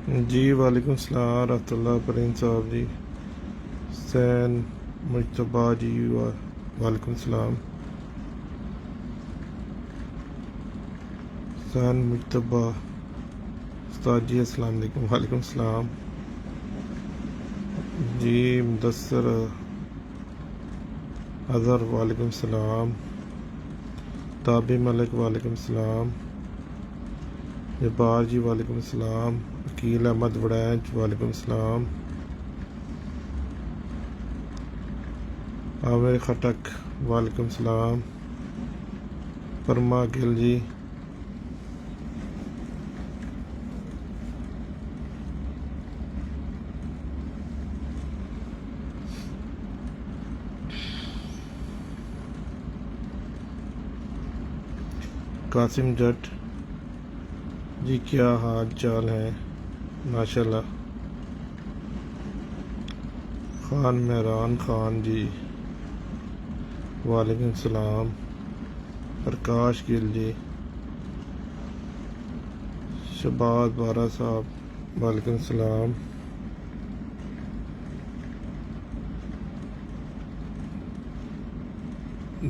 जी वालेकुम सलाम रहमतुल्लाह परिंद साहब जी। सैन मुजतबा जी वालेकुम सलाम। सैन मुजतबा उस्ताद जी अस्सलाम वालेकुम। वालेकुम सलाम जी। मुदस्सर अज़हर वालेकुम सलाम। ताबी मलिक वालेकुम सलाम। जब्बार जी वालेकुम सलाम। अकील अहमद वड़ैच वालेकुम सलाम। आमिर खटक वालेकुम सलाम। परमा गिल जी कासिम जट जी क्या हाल चाल है माशाल्लाह। खान मेहरान खान जी वालेकुम सलाम। प्रकाश गिल जी शबाज बारा साहब वालेकुम सलाम।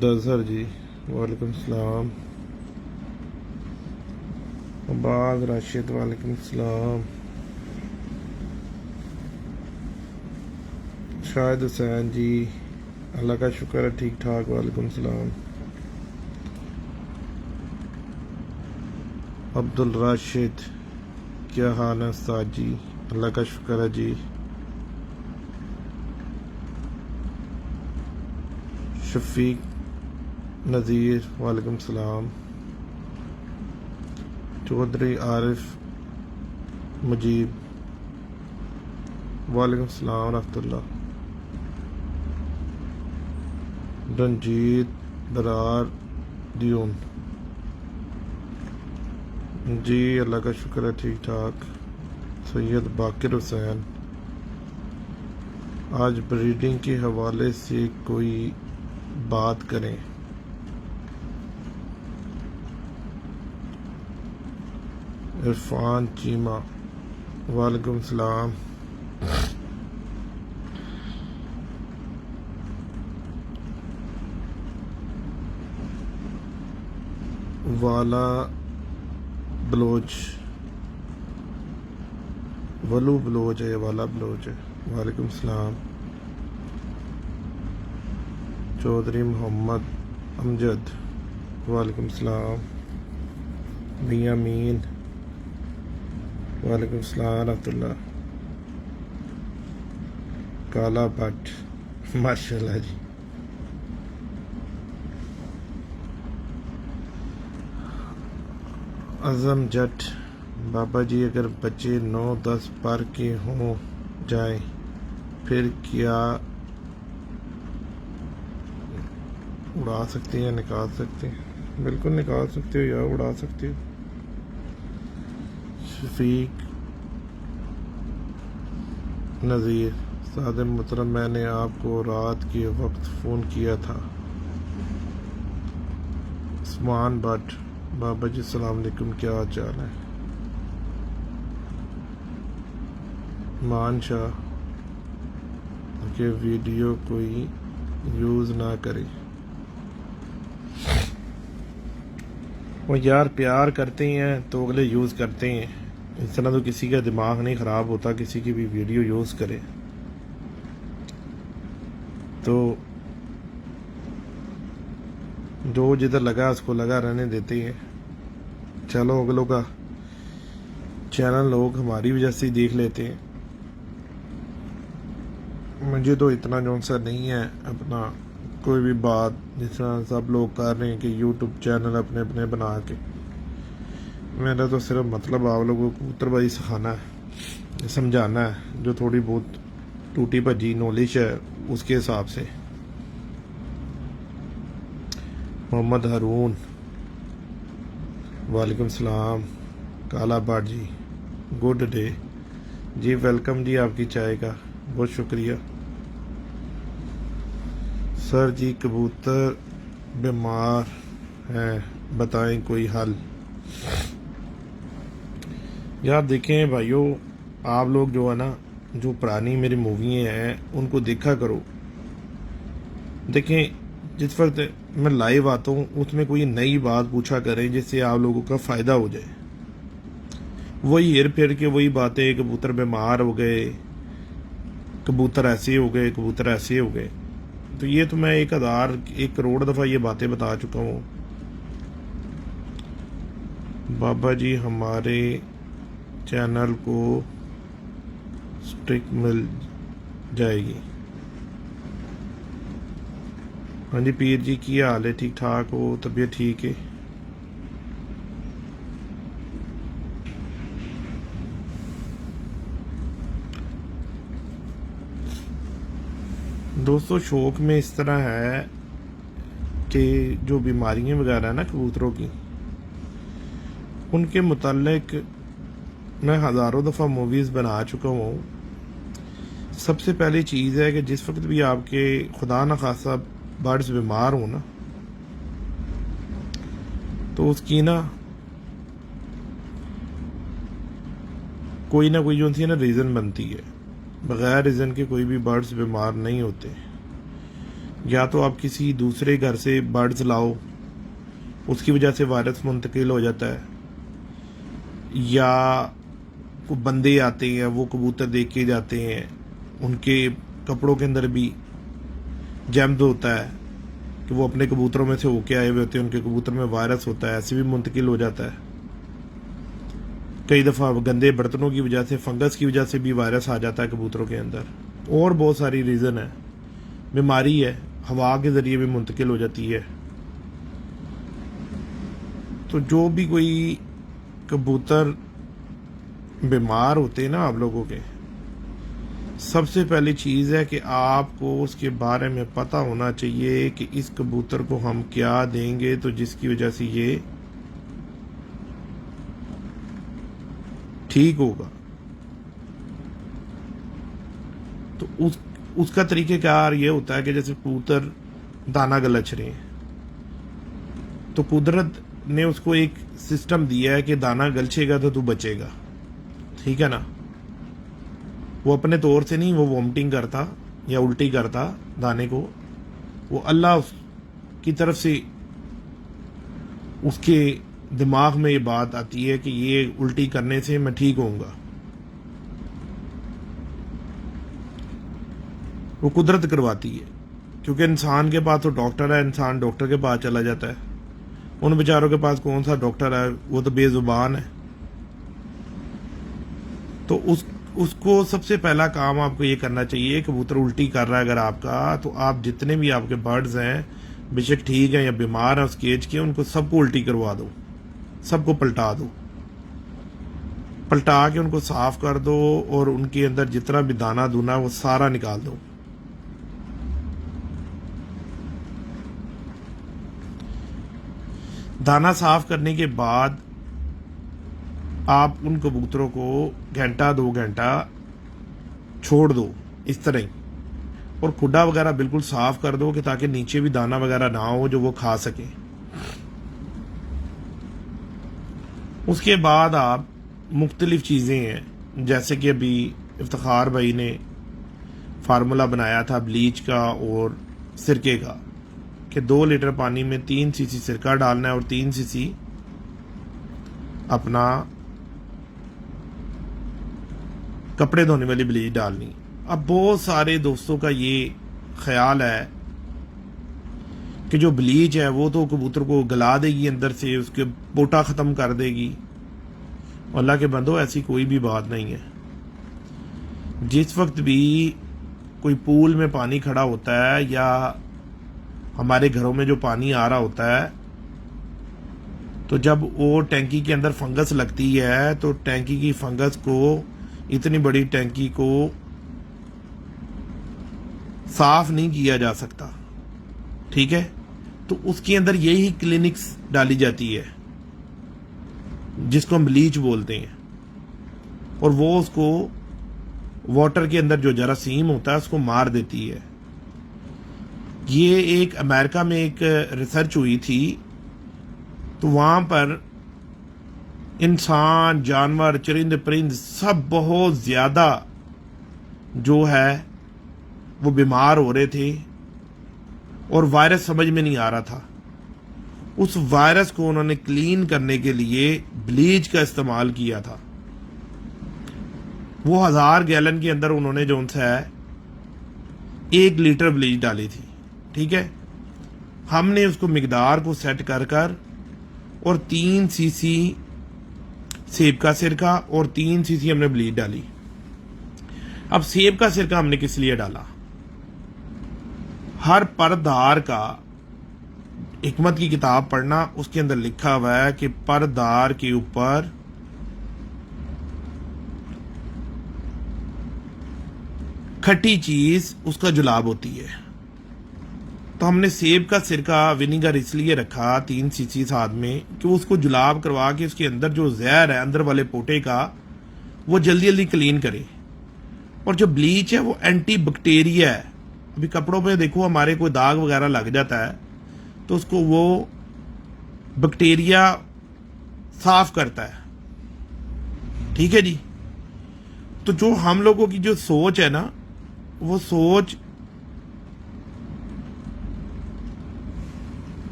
दजहर जी वालेकुम सलाम। अब्बास राशिद वालेकुम सलाम। शाहिद हुसैन जी अल्लाह का शुक्र है ठीक ठाक वालेकुम सलाम। अब्दुल राशिद क्या हाल है उस्ताद जी? अल्लाह का शुक्र है जी। शफीक नज़ीर वालेकुम सलाम। चौधरी आरिफ मुजीब वालेकुम सलाम रहमतुल्लाह। रंजीत बरार दियोन जी अल्लाह का शुक्र है ठीक ठाक। सैयद बाकिर हुसैन आज ब्रीडिंग के हवाले से कोई बात करें। इरफान चीमा वालेकुम सलाम। वाला बलोच वलू बलोच है वाला बलोच है वालेकुम सलाम। चौधरी मोहम्मद अमजद वालेकुम सलाम। मियां मीन वालेकुम सलाम रहमतुल्लाह। काला भट्ट माशाल्लाह जी। अज़म जट बाबा जी अगर बच्चे 9-10 पर के हो जाए फिर क्या उड़ा सकते हैं या निकाल सकते हैं? बिल्कुल निकाल सकते हो या उड़ा सकते हो। शफीक नज़ीर सादे मुहतरम मैंने आपको रात के वक्त फ़ोन किया था। उस्मान भट्ट बाबा जी सलाम अलैकुम क्या हाल चाल है? मान शाह के वीडियो कोई यूज़ ना करे। वो यार प्यार करते हैं तो अगले यूज़ करते हैं। इस तरह तो किसी का दिमाग नहीं ख़राब होता किसी की भी वीडियो यूज़ करे तो जो जिधर लगा उसको लगा रहने देते हैं। चलो अगलों का चैनल लोग हमारी वजह से देख लेते हैं। मुझे तो इतना जो सा नहीं है अपना कोई भी बात जिस तरह सब लोग कर रहे हैं कि यूट्यूब चैनल अपने अपने बना के। मेरा तो सिर्फ मतलब आप लोगों को कबूतरबाजी सिखाना है समझाना है जो थोड़ी बहुत टूटी भजी नॉलेज है उसके हिसाब से। मोहम्मद हारून वालेकुम सलाम। काला बाट जी गुड डे जी वेलकम जी आपकी चाय का बहुत शुक्रिया। सर जी कबूतर बीमार हैं बताएं कोई हल। यार देखें भाइयों आप लोग जो है ना, जो पुरानी मेरी मूवी हैं उनको देखा करो। देखें, जिस वक्त मैं लाइव आता हूँ उसमें कोई नई बात पूछा करें जिससे आप लोगों का फ़ायदा हो जाए। वही हेर फेर के वही बातें, कबूतर बीमार हो गए, कबूतर ऐसे हो गए, कबूतर ऐसे हो गए। तो ये तो मैं 1000 1 करोड़ दफ़ा ये बातें बता चुका हूँ। बाबा जी हमारे चैनल को स्ट्रिक मिल जाएगी। हाँ जी पीर जी, की हाल है? ठीक ठाक हो? तबीयत ठीक है? दोस्तों शौक में इस तरह है कि जो बीमारियां वगैरह है ना कबूतरों की, उनके मुतालिक मैं हज़ारों दफ़ा मूवीज़ बना चुका हूँ। सबसे पहली चीज़ है कि जिस वक्त भी आपके खुदा न खासा बर्ड्स बीमार हो तो उसकी ना कोई जो सी ना रीज़न बनती है। बग़ैर रीज़न के कोई भी बर्ड्स बीमार नहीं होते। या तो आप किसी दूसरे घर से बर्ड्स लाओ, उसकी वजह से वायरस मुंतकिल हो जाता है, या को बंदे आते हैं वो कबूतर देख के जाते हैं, उनके कपड़ों के अंदर भी जैम्स होता है कि वो अपने कबूतरों में से होके आए हुए होते हैं, उनके कबूतर में वायरस होता है, ऐसे भी मुंतकिल हो जाता है। कई दफ़ा गंदे बर्तनों की वजह से, फंगस की वजह से भी वायरस आ जाता है कबूतरों के अंदर। और बहुत सारी रीज़न है। बीमारी है, हवा के ज़रिए भी मुंतकिल हो जाती है। तो जो भी कोई कबूतर बीमार होते हैं ना आप लोगों के, सबसे पहली चीज़ है कि आपको उसके बारे में पता होना चाहिए कि इस कबूतर को हम क्या देंगे तो जिसकी वजह से ये ठीक होगा। तो उसका तरीक़ेकार ये होता है कि जैसे कबूतर दाना गलच रहे हैं, तो कुदरत ने उसको एक सिस्टम दिया है कि दाना गलछेगा तो तू बचेगा, ठीक है ना। वो अपने तौर से नहीं वो वॉमिटिंग करता या उल्टी करता दाने को, वो अल्लाह की तरफ से उसके दिमाग में ये बात आती है कि ये उल्टी करने से मैं ठीक होऊंगा। वो कुदरत करवाती है, क्योंकि इंसान के पास तो डॉक्टर है, इंसान डॉक्टर के पास चला जाता है। उन बेचारों के पास कौन सा डॉक्टर है, वो तो बेजुबान है। तो उसको सबसे पहला काम आपको ये करना चाहिए, कबूतर उल्टी कर रहा है अगर आपका, तो आप जितने भी आपके बर्ड्स हैं, बेशक ठीक है या बीमार हैं उस केज के, उनको सबको उल्टी करवा दो, सबको पलटा दो, पलटा के उनको साफ कर दो और उनके अंदर जितना भी दाना दूना वो सारा निकाल दो। दाना साफ करने के बाद आप उन कबूतरों को घंटा 2 घंटा छोड़ दो इस तरह ही, और खुडा वगैरह बिल्कुल साफ कर दो कि ताकि नीचे भी दाना वगैरह ना हो जो वो खा सके। उसके बाद आप मुख्तलिफ चीज़ें हैं, जैसे कि अभी इफ्तिखार भाई ने फार्मूला बनाया था ब्लीच का और सिरके का, कि 2 लीटर पानी में 3 सीसी सिरका डालना है और 3 सीसी अपना कपड़े धोने वाली ब्लीच डालनी। अब बहुत सारे दोस्तों का ये ख्याल है कि जो ब्लीच है वो तो कबूतर को गला देगी अंदर से, उसके पोटा ख़त्म कर देगी। अल्लाह के बंदो, ऐसी कोई भी बात नहीं है। जिस वक्त भी कोई पूल में पानी खड़ा होता है या हमारे घरों में जो पानी आ रहा होता है, तो जब वो टैंकी के अंदर फंगस लगती है तो टैंकी की फंगस को, इतनी बड़ी टैंकी को साफ नहीं किया जा सकता, ठीक है। तो उसके अंदर यही क्लिनिक्स डाली जाती है जिसको हम ब्लीच बोलते हैं, और वो उसको वाटर के अंदर जो जरासीम होता है उसको मार देती है। ये एक अमेरिका में एक रिसर्च हुई थी, तो वहाँ पर इंसान, जानवर, चरिंद परिंद सब बहुत ज़्यादा जो है वो बीमार हो रहे थे और वायरस समझ में नहीं आ रहा था। उस वायरस को उन्होंने क्लीन करने के लिए ब्लीच का इस्तेमाल किया था। वो 1000 गैलन के अंदर उन्होंने जो है 1 लीटर ब्लीच डाली थी। ठीक है, हमने उसको मिकदार को सेट कर कर और 3 सीसी सेब का सिरका और 3 सीसी हमने ब्लीच डाली। अब सेब का सिरका हमने किस लिए डाला? हर परदार का हिकमत की किताब पढ़ना, उसके अंदर लिखा हुआ है कि परदार के ऊपर खट्टी चीज उसका जुलाब होती है। तो हमने सेब का सिरका विनीगर इसलिए रखा 3 सीसी साथ में कि उसको जुलाब करवा के उसके अंदर जो जहर है अंदर वाले पोटे का वो जल्दी जल्दी क्लीन करे। और जो ब्लीच है वो एंटी बैक्टीरिया है। अभी कपड़ों पे देखो हमारे कोई दाग वगैरह लग जाता है तो उसको वो बैक्टीरिया साफ करता है। ठीक है जी। तो जो हम लोगों की जो सोच है ना, वो सोच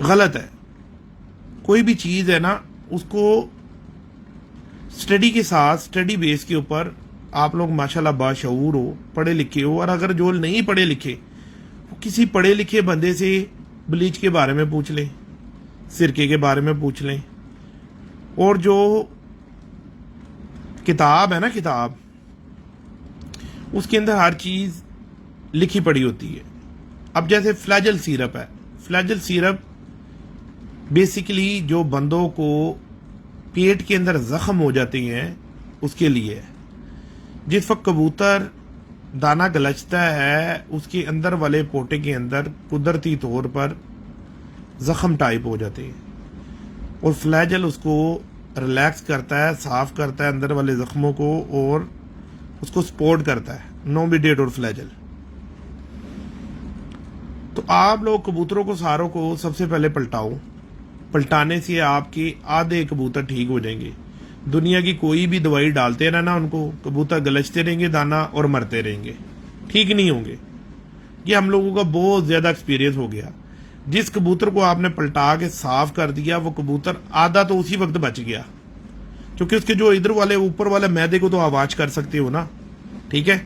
गलत है। कोई भी चीज है ना, उसको स्टडी के साथ, स्टडी बेस के ऊपर आप लोग माशाल्लाह बाशऊर हो, पढ़े लिखे हो। और अगर जो नहीं पढ़े लिखे वो किसी पढ़े लिखे बंदे से ब्लीच के बारे में पूछ लें, सिरके के बारे में पूछ लें। और जो किताब है ना, किताब उसके अंदर हर चीज लिखी पड़ी होती है। अब जैसे फ्लैजल सिरप है, फ्लैजल सिरप बेसिकली जो बंदों को पेट के अंदर जख्म हो जाते हैं उसके लिए है। जिस वक्त कबूतर दाना गलचता है उसके अंदर वाले पोटे के अंदर कुदरती तौर पर जख्म टाइप हो जाते हैं और फ्लैजल उसको रिलैक्स करता है, साफ करता है अंदर वाले जख्मों को और उसको सपोर्ट करता है। नोविडेट और फ्लैजल। तो आप लोग कबूतरों को सारों को सबसे पहले पलटाओ। पलटाने से आपके आधे कबूतर ठीक हो जाएंगे। दुनिया की कोई भी दवाई डालते रहना उनको, कबूतर गलचते रहेंगे दाना और मरते रहेंगे, ठीक नहीं होंगे। ये हम लोगों का बहुत ज्यादा एक्सपीरियंस हो गया। जिस कबूतर को आपने पलटा के साफ कर दिया वो कबूतर आधा तो उसी वक्त बच गया, क्योंकि उसके जो इधर वाले ऊपर वाले मैदे को तो आवाज कर सकते हो ना। ठीक है,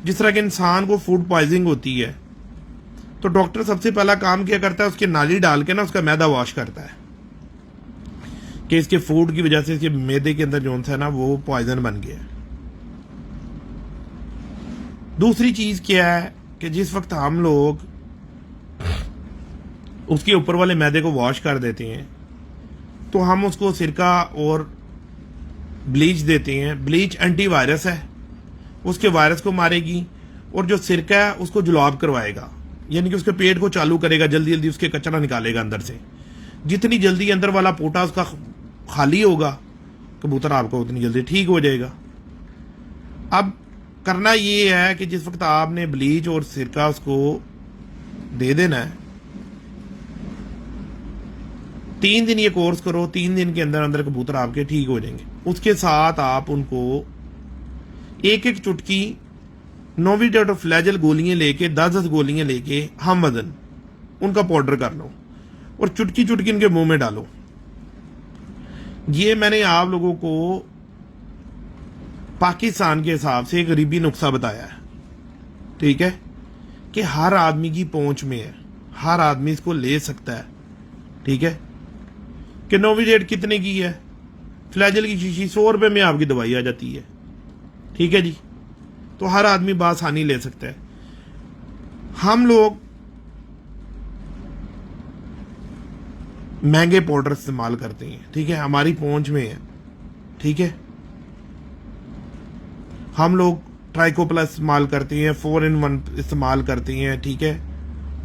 जिस तरह के इंसान को फूड पॉइजनिंग होती है तो डॉक्टर सबसे पहला काम क्या करता है, उसके नाली डाल के ना उसका मैदा वॉश करता है कि इसके फूड की वजह से इसके मैदे के अंदर जो है ना वो पॉइजन बन गया। दूसरी चीज क्या है कि जिस वक्त हम लोग उसके ऊपर वाले मैदे को वॉश कर देते हैं तो हम उसको सिरका और ब्लीच देते हैं। ब्लीच एंटीवायरस है, उसके वायरस को मारेगी, और जो सिरका है उसको जुलाब करवाएगा, यानी कि उसके पेट को चालू करेगा, जल्दी जल्दी उसके कचरा निकालेगा अंदर से। जितनी जल्दी अंदर वाला पोटा उसका खाली होगा कबूतर आपको उतनी जल्दी ठीक हो जाएगा। अब करना ये है कि जिस वक्त आपने ब्लीच और सिरका उसको दे देना है, 3 दिन ये कोर्स करो, 3 दिन के अंदर अंदर कबूतर आपके ठीक हो जाएंगे। उसके साथ आप उनको 1-1 चुटकी नोविडेट और फ्लैजल गोलियां लेके 10-10 गोलियां लेके हम वजन उनका पाउडर कर लो और चुटकी चुटकी इनके मुंह में डालो। ये मैंने आप लोगों को पाकिस्तान के हिसाब से एक गरीबी नुस्खा बताया है। ठीक है, कि हर आदमी की पहुंच में है, हर आदमी इसको ले सकता है। ठीक है, कि नोविडेट कितने की है, फ्लैजल की शीशी 100 रुपए में आपकी दवाई आ जाती है। ठीक है जी, तो हर आदमी बासानी ले सकता है। हम लोग महंगे पाउडर इस्तेमाल करते हैं। ठीक है, हमारी पहुंच में है। ठीक है, हम लोग ट्राइको प्लस इस्तेमाल करते हैं, 4-in-1 इस्तेमाल करते हैं। ठीक है,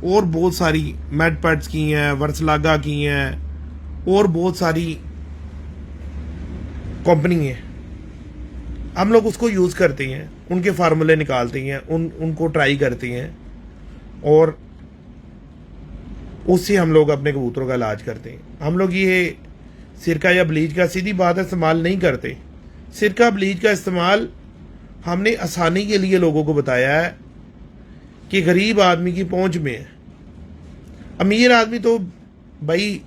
और बहुत सारी मेडपेड्स की हैं, वर्सलागा की हैं, और बहुत सारी कंपनी है। हम लोग उसको यूज करते हैं, उनके फार्मूले निकालते हैं, उनको ट्राई करते हैं और उससे हम लोग अपने कबूतरों का इलाज करते हैं। हम लोग ये सिरका या ब्लीच का सीधी बात है इस्तेमाल नहीं करते। सिरका ब्लीच का इस्तेमाल हमने आसानी के लिए लोगों को बताया है कि गरीब आदमी की पहुंच में है। अमीर आदमी तो भाई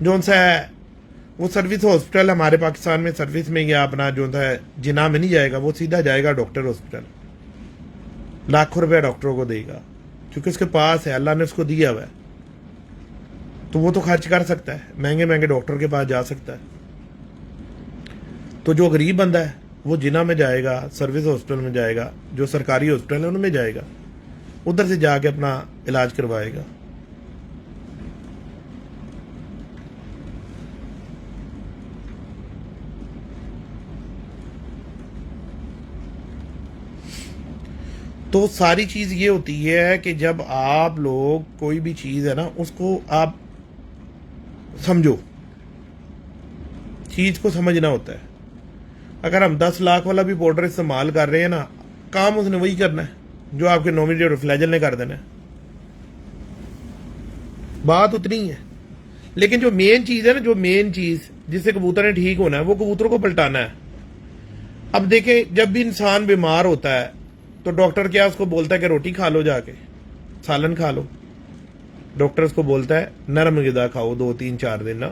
जो सा है वो सर्विस हॉस्पिटल हमारे पाकिस्तान में सर्विस में या अपना जो है जिना में नहीं जाएगा, वो सीधा जाएगा डॉक्टर हॉस्पिटल, लाखों रुपया डॉक्टरों को देगा क्योंकि उसके पास है, अल्लाह ने उसको दिया हुआ है, तो वो तो खर्च कर सकता है, महंगे महंगे डॉक्टर के पास जा सकता है। तो जो गरीब बंदा है वो जिना में जाएगा, सर्विस हॉस्पिटल में जाएगा, जो सरकारी हॉस्पिटल है उनमें जाएगा, उधर से जाके अपना इलाज करवाएगा। तो सारी चीज ये होती है कि जब आप लोग कोई भी चीज है ना उसको आप समझो, चीज को समझना होता है। अगर हम 10 लाख वाला भी पाउडर इस्तेमाल कर रहे हैं ना, काम उसने वही करना है जो आपके नोमिनेट और फ्लैजल ने कर देना है, बात उतनी ही है। लेकिन जो मेन चीज है ना, जो मेन चीज जिससे कबूतर ने ठीक होना है, वो कबूतरों को पलटाना है। अब देखें, जब भी इंसान बीमार होता है तो डॉक्टर क्या उसको बोलता है कि रोटी खा लो, जाके सालन खा लो। डॉक्टर उसको बोलता है नरम गिदा खाओ 2-3-4 दिन ना,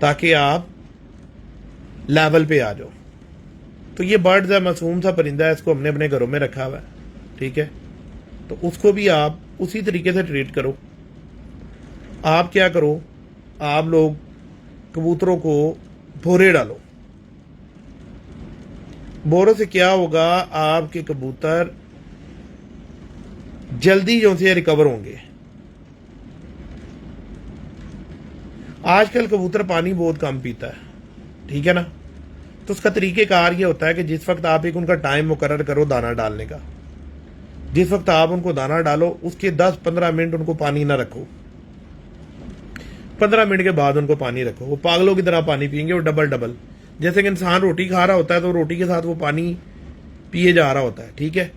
ताकि आप लेवल पे आ जाओ। तो ये बर्ड्स है, मासूम सा परिंदा है, इसको हमने अपने घरों में रखा हुआ है, ठीक है। तो उसको भी आप उसी तरीके से ट्रीट करो। आप क्या करो, आप लोग कबूतरों को भोरे डालो। बोरों से क्या होगा, आपके कबूतर जल्दी जो से रिकवर होंगे। आजकल कबूतर पानी बहुत कम पीता है, ठीक है ना। तो उसका तरीकेकार ये होता है कि जिस वक्त आप एक उनका टाइम मुकर्रर करो दाना डालने का, जिस वक्त आप उनको दाना डालो उसके 10-15 मिनट उनको पानी ना रखो, 15 मिनट के बाद उनको पानी रखो। वो पागलों की तरह पानी पियेंगे, वो डबल डबल, जैसे कि इंसान रोटी खा रहा होता है तो रोटी के साथ वो पानी पिए जा रहा होता है, ठीक है।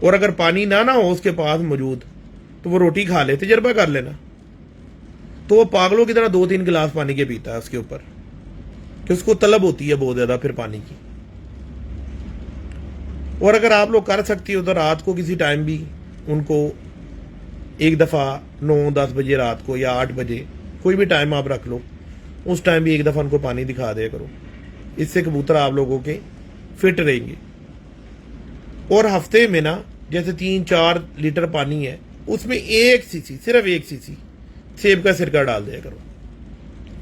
और अगर पानी ना हो उसके पास मौजूद तो वो रोटी खा ले, तजर्बा कर लेना। तो वो पागलों की तरह 2-3 गिलास पानी के पीता है उसके ऊपर, कि उसको तलब होती है बहुत ज्यादा फिर पानी की। और अगर आप लोग कर सकती हो तो रात को किसी टाइम भी उनको एक दफा 9-10 बजे रात को या 8 बजे, कोई भी टाइम आप रख लो, उस टाइम भी एक दफा उनको पानी दिखा दिया करो। इससे कबूतर आप लोगों के फिट रहेंगे। और हफ्ते में ना जैसे 3-4 लीटर पानी है, उसमें 1 सीसी, सिर्फ 1 सीसी सेब का सिरका डाल दिया करो,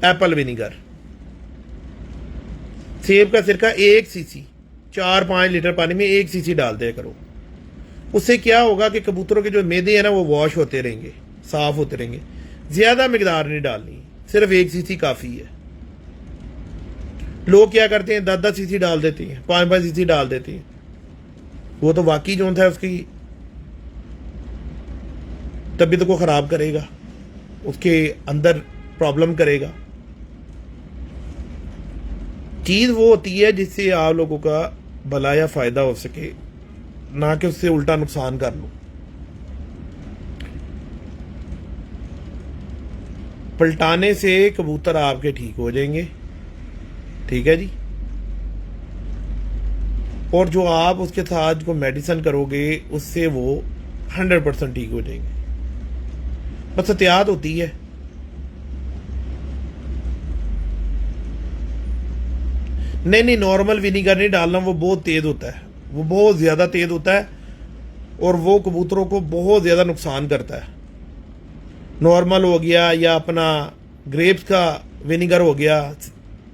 एप्पल विनीगर। सेब का सिरका 1 सीसी 4-5 लीटर पानी में 1 सीसी डाल दिया करो। उससे क्या होगा कि कबूतरों के जो मैदे हैं ना वो वॉश होते रहेंगे, साफ होते रहेंगे। ज्यादा मिकदार नहीं डालनी, सिर्फ 1 सीसी काफी है। लोग क्या करते हैं 10-10 सीसी डाल देते हैं, 5-5 सीसी डाल देते हैं। वो तो वाकई जो है उसकी तबीयत को खराब करेगा, उसके अंदर प्रॉब्लम करेगा। चीज वो होती है जिससे आप लोगों का भला या फायदा हो सके, ना कि उससे उल्टा नुकसान कर लो। पलटाने से कबूतर आपके ठीक हो जाएंगे, ठीक है जी। और जो आप उसके साथ को मेडिसिन करोगे उससे वो 100% ठीक हो जाएंगे। बस एहतियात होती है। नहीं, नॉर्मल विनीगर नहीं डालना, वो बहुत तेज होता है, वो बहुत ज्यादा तेज होता है और वो कबूतरों को बहुत ज्यादा नुकसान करता है। नॉर्मल हो गया या अपना ग्रेप्स का विनीगर हो गया,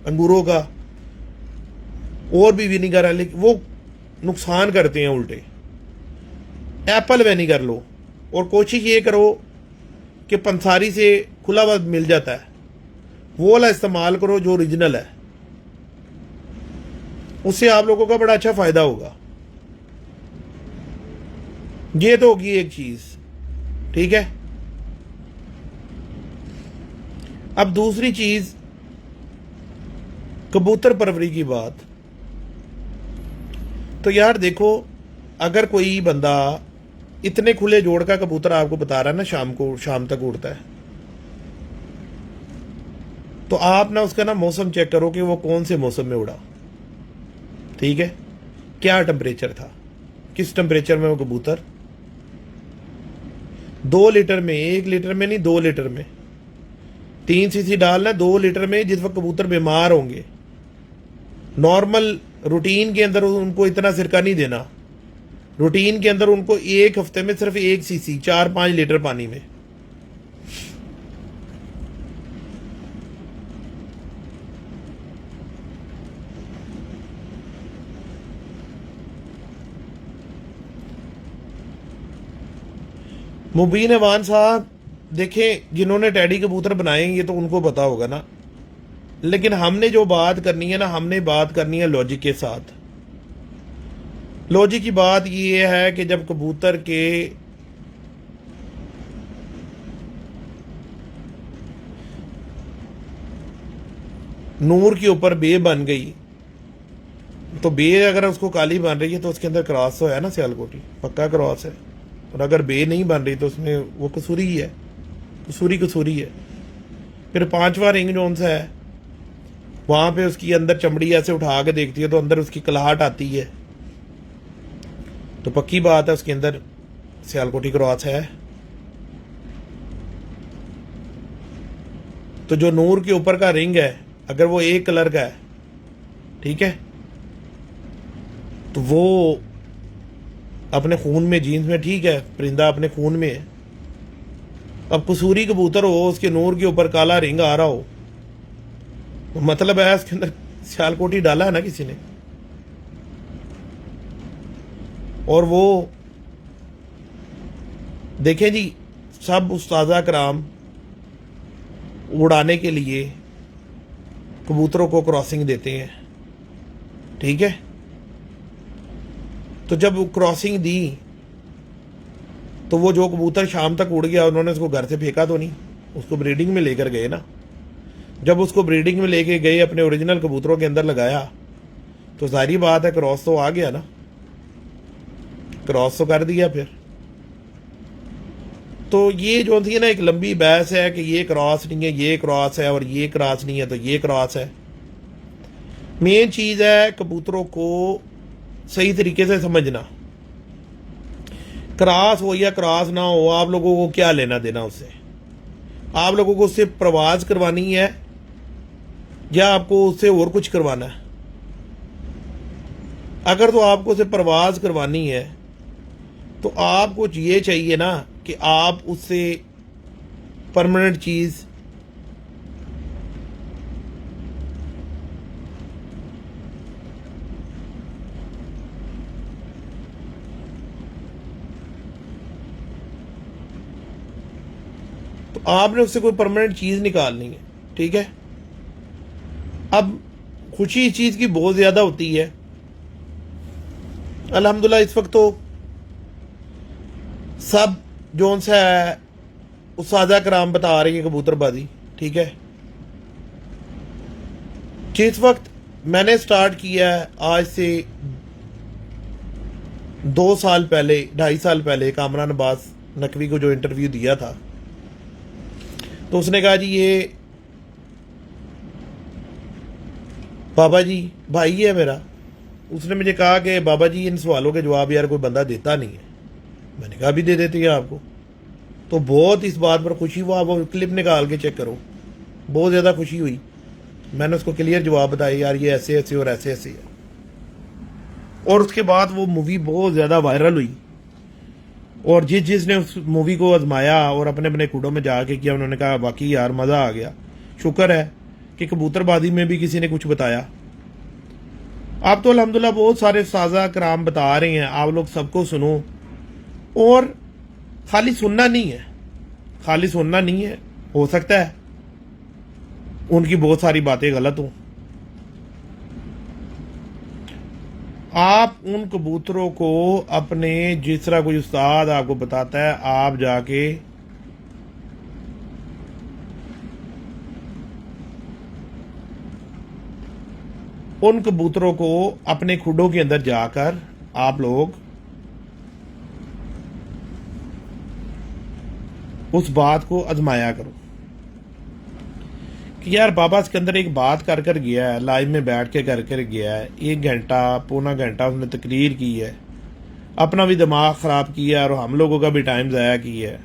अंगूरों का, और भी विनीगर है, लेकिन वो नुकसान करते हैं उल्टे। एप्पल विनीगर लो और कोशिश ये करो कि पंसारी से खुला हुआ मिल जाता है, वो वाला इस्तेमाल करो जो ओरिजिनल है। उससे आप लोगों का बड़ा अच्छा फायदा होगा। ये तो होगी एक चीज, ठीक है। अब दूसरी चीज, कबूतर परवरी की बात। तो यार देखो, अगर कोई बंदा इतने खुले जोड़ का कबूतर आपको बता रहा है ना, शाम तक उड़ता है, तो आप ना उसका ना मौसम चेक करो कि वो कौन से मौसम में उड़ा, ठीक है, क्या टेम्परेचर था, किस टेम्परेचर में वो कबूतर 2 लीटर में, 1 लीटर में नहीं, 2 लीटर में 3 सीसी डालना, 2 लीटर में, जिस वक्त कबूतर बीमार होंगे। नॉर्मल रूटीन के अंदर उनको इतना सिरका नहीं देना, रूटीन के अंदर उनको 1 हफ्ते में सिर्फ 1 सीसी 4-5 लीटर पानी में। मुबीन अवान साहब देखें, जिन्होंने टैडी कबूतर बनाए ये तो उनको पता होगा ना, लेकिन हमने जो बात करनी है ना, हमने बात करनी है लॉजिक के साथ। लॉजिक की बात ये है कि जब कबूतर के नूर के ऊपर बे बन गई, तो बे अगर उसको काली बन रही है तो उसके अंदर क्रॉस तो है ना, सियालकोटी पक्का क्रॉस है। और अगर बे नहीं बन रही तो उसमें वो कसूरी ही है, कसूरी है। फिर 5वां रिंग जोन सा है, वहां पे उसकी अंदर चमड़ी ऐसे उठा के देखती है तो अंदर उसकी कलाहट आती है, तो पक्की बात है उसके अंदर सियालकोटी क्रॉस है। तो जो नूर के ऊपर का रिंग है अगर वो एक कलर का है, ठीक है, तो वो अपने खून में, जीन्स में, ठीक है, परिंदा अपने खून में है। अब कसूरी कबूतर हो, उसके नूर के ऊपर काला रिंग आ रहा हो, तो मतलब है उसके अंदर सियालकोटी डाला है ना किसी ने। और वो देखें जी, सब उस्तादा कराम उड़ाने के लिए कबूतरों को क्रॉसिंग देते हैं, ठीक है। तो जब क्रॉसिंग दी तो वो जो कबूतर शाम तक उड़ गया, उन्होंने उसको घर से फेंका तो नहीं, उसको ब्रीडिंग में लेकर गए ना। जब उसको ब्रीडिंग में लेके गए, अपने ओरिजिनल कबूतरों के अंदर लगाया, तो सारी बात है क्रॉस तो आ गया ना, क्रॉस तो कर दिया फिर। तो ये जो थी ना एक लंबी बहस है कि ये क्रॉस नहीं है, ये क्रॉस है, और ये क्रॉस नहीं है तो ये क्रॉस है। मेन चीज है कबूतरों को सही तरीके से समझना। क्रॉस हो या क्रॉस ना हो, आप लोगों को क्या लेना देना उससे? आप लोगों को उससे प्रवास करवानी है या आपको उससे और कुछ करवाना है? अगर तो आपको उसे प्रवास करवानी है तो आपको ये चाहिए ना कि आप उससे परमानेंट चीज तो आपने उससे कोई परमानेंट चीज निकालनी है, ठीक है। अब खुशी इस चीज की बहुत ज्यादा होती है अल्हम्दुलिल्लाह। इस वक्त तो सब जोन सा है उस्तादा कराम बता रही है कबूतरबाजी, ठीक है। जिस वक्त मैंने स्टार्ट किया है आज से 2 साल पहले, 2.5 साल पहले, कामरान अब्बास नकवी को जो इंटरव्यू दिया था, तो उसने कहा जी ये बाबा जी भाई है मेरा। उसने मुझे कहा कि बाबा जी इन सवालों के जवाब यार कोई बंदा देता नहीं है। मैंने कहा भी दे देते हैं आपको। तो बहुत इस बात पर खुशी हुआ, वो क्लिप निकाल के चेक करो, बहुत ज़्यादा खुशी हुई। मैंने उसको क्लियर जवाब बताया यार ये ऐसे ऐसे और ऐसे ऐसे है। और उसके बाद वो मूवी बहुत ज़्यादा वायरल हुई, और जिसने उस मूवी को आजमाया और अपने अपने कूड़ों में जाके किया, उन्होंने कहा बाकी यार मज़ा आ गया। शुक्र है कि कबूतरबाजी में भी किसी ने कुछ बताया। आप तो अल्हम्दुलिल्लाह बहुत सारे साजा कराम बता रहे हैं, आप लोग सबको सुनो। और खाली सुनना नहीं है, खाली सुनना नहीं है, हो सकता है उनकी बहुत सारी बातें गलत हों। आप उन कबूतरों को अपने, जिस तरह कोई उस्ताद आपको बताता है, आप जाके उन कबूतरों को अपने खुडों के अंदर जाकर आप लोग उस बात को आजमाया करो कि यार बाबा सिकंदर एक बात कर कर गया है, लाइव में बैठ के कर कर गया है, 1 घंटा पौना घंटा उसने तकरीर की है, अपना भी दिमाग ख़राब किया और हम लोगों का भी टाइम ज़ाया किया है,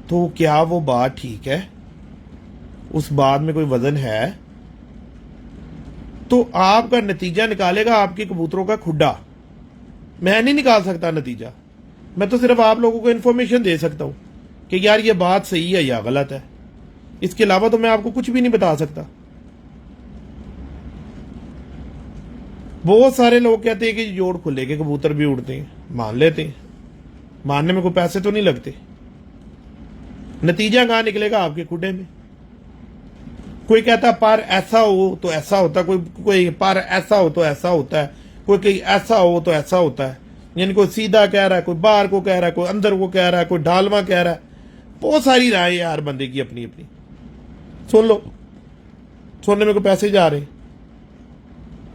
तो क्या वो बात ठीक है? उस बात में कोई वजन है? तो आपका नतीजा निकालेगा आपके कबूतरों का खुड्डा। मैं नहीं निकाल सकता नतीजा, मैं तो सिर्फ आप लोगों को इन्फॉर्मेशन दे सकता हूं कि यार ये बात सही है या गलत है। इसके अलावा तो मैं आपको कुछ भी नहीं बता सकता। बहुत सारे लोग कहते हैं कि जोड़ खुले के कबूतर भी उड़ते हैं, मान लेते हैं, मानने में कोई पैसे तो नहीं लगते। नतीजा कहां निकलेगा? आपके खुडे में। कोई कहता पर ऐसा हो तो ऐसा होता, कोई पर ऐसा हो तो ऐसा होता है, कोई ऐसा हो तो ऐसा होता है। यानी कोई सीधा कह रहा है, कोई बाहर को कह रहा है, कोई अंदर को कह रहा है, कोई ढालवा कह रहा है। बहुत सारी राय है हर बंदे की अपनी अपनी। सुन लो, सुनने में कोई पैसे जा रहे,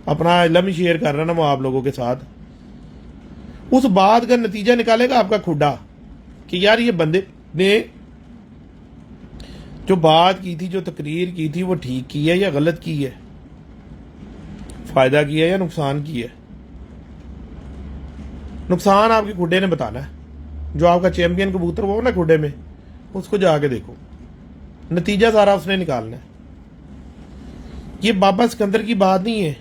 अपना इलम शेयर कर रहा ना वो आप लोगों के साथ। उस बात का नतीजा निकालेगा आपका खुडा कि यार ये बंदे ने जो बात की थी, जो तकरीर की थी, वो ठीक की है या गलत की है, फायदा किया है या नुकसान किया है। नुकसान आपके खुडे ने बताना है। जो आपका चैंपियन कबूतर वो ना खुडे में, उसको जाके देखो, नतीजा सारा उसने निकालना है। ये बाबा सिकंदर की बात नहीं है,